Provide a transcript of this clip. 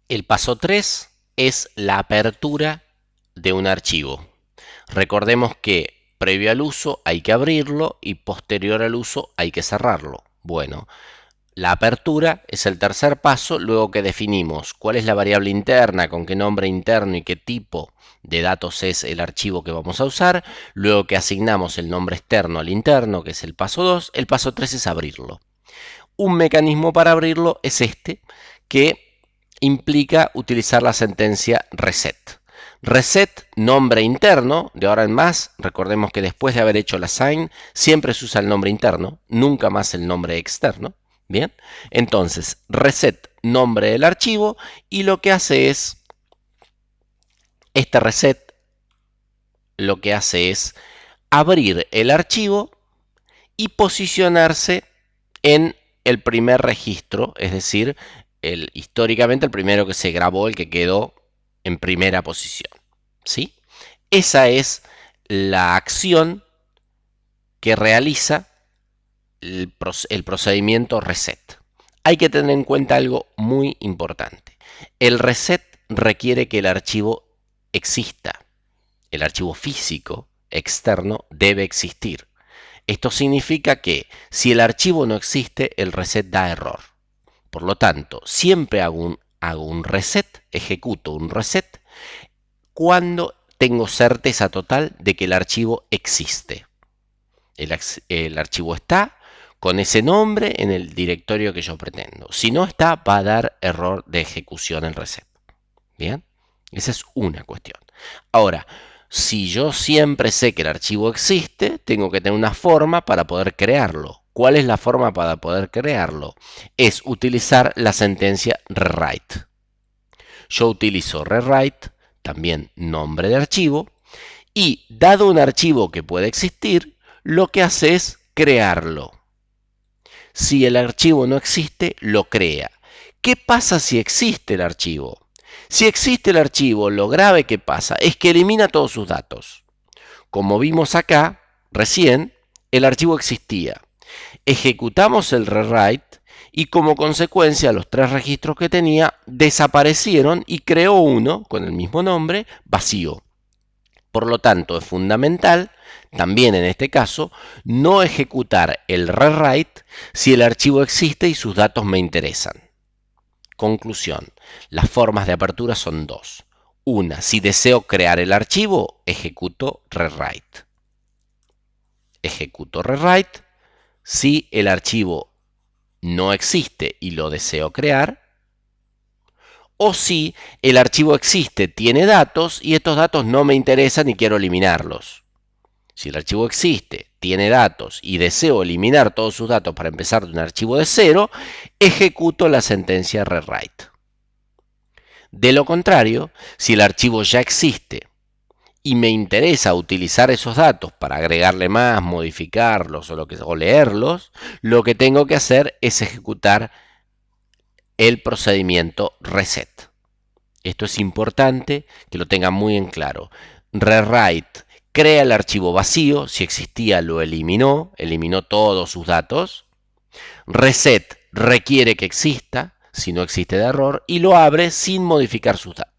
El paso 3 es la apertura de un archivo. Recordemos que previo al uso hay que abrirlo y posterior al uso hay que cerrarlo. Bueno, la apertura es el tercer paso luego que definimos cuál es la variable interna, con qué nombre interno y qué tipo de datos es el archivo que vamos a usar. Luego que asignamos el nombre externo al interno, que es el paso 2, el paso 3 es abrirlo. Un mecanismo para abrirlo es este, que implica utilizar la sentencia reset. Reset, nombre interno, de ahora en más, recordemos que después de haber hecho la assign, siempre se usa el nombre interno, nunca más el nombre externo. Bien, entonces reset, nombre del archivo, y lo que hace es, este reset, lo que hace es abrir el archivo y posicionarse en el primer registro, es decir, históricamente el primero que se grabó, el que quedó en primera posición. ¿Sí? Esa es la acción que realiza el procedimiento reset. Hay que tener en cuenta algo muy importante. El reset requiere que el archivo exista. El archivo físico externo debe existir. Esto significa que si el archivo no existe, el reset da error. Por lo tanto, siempre hago un reset, ejecuto un reset, cuando tengo certeza total de que el archivo existe. El archivo está con ese nombre en el directorio que yo pretendo. Si no está, va a dar error de ejecución el reset. Bien, esa es una cuestión. Ahora, si yo siempre sé que el archivo existe, tengo que tener una forma para poder crearlo. ¿Cuál es la forma para poder crearlo? Es utilizar la sentencia rewrite. Yo utilizo rewrite, también nombre de archivo, y dado un archivo que puede existir, lo que hace es crearlo. Si el archivo no existe, lo crea. ¿Qué pasa si existe el archivo? Si existe el archivo, lo grave que pasa es que elimina todos sus datos. Como vimos acá, recién, el archivo existía. Ejecutamos el rewrite y como consecuencia los 3 registros que tenía desaparecieron y creó uno con el mismo nombre vacío. Por lo tanto, es fundamental, también en este caso, no ejecutar el rewrite si el archivo existe y sus datos me interesan. Conclusión, las formas de apertura son dos. Una, si deseo crear el archivo, ejecuto rewrite. Ejecuto rewrite. Si el archivo no existe y lo deseo crear, o si el archivo existe, tiene datos y estos datos no me interesan y quiero eliminarlos. Si el archivo existe, tiene datos y deseo eliminar todos sus datos para empezar de un archivo de cero, ejecuto la sentencia rewrite. De lo contrario, si el archivo ya existe y me interesa utilizar esos datos para agregarle más, modificarlos o leerlos, lo que tengo que hacer es ejecutar el procedimiento reset. Esto es importante que lo tengan muy en claro. Rewrite crea el archivo vacío, si existía lo eliminó todos sus datos. Reset requiere que exista, si no existe de error, y lo abre sin modificar sus datos.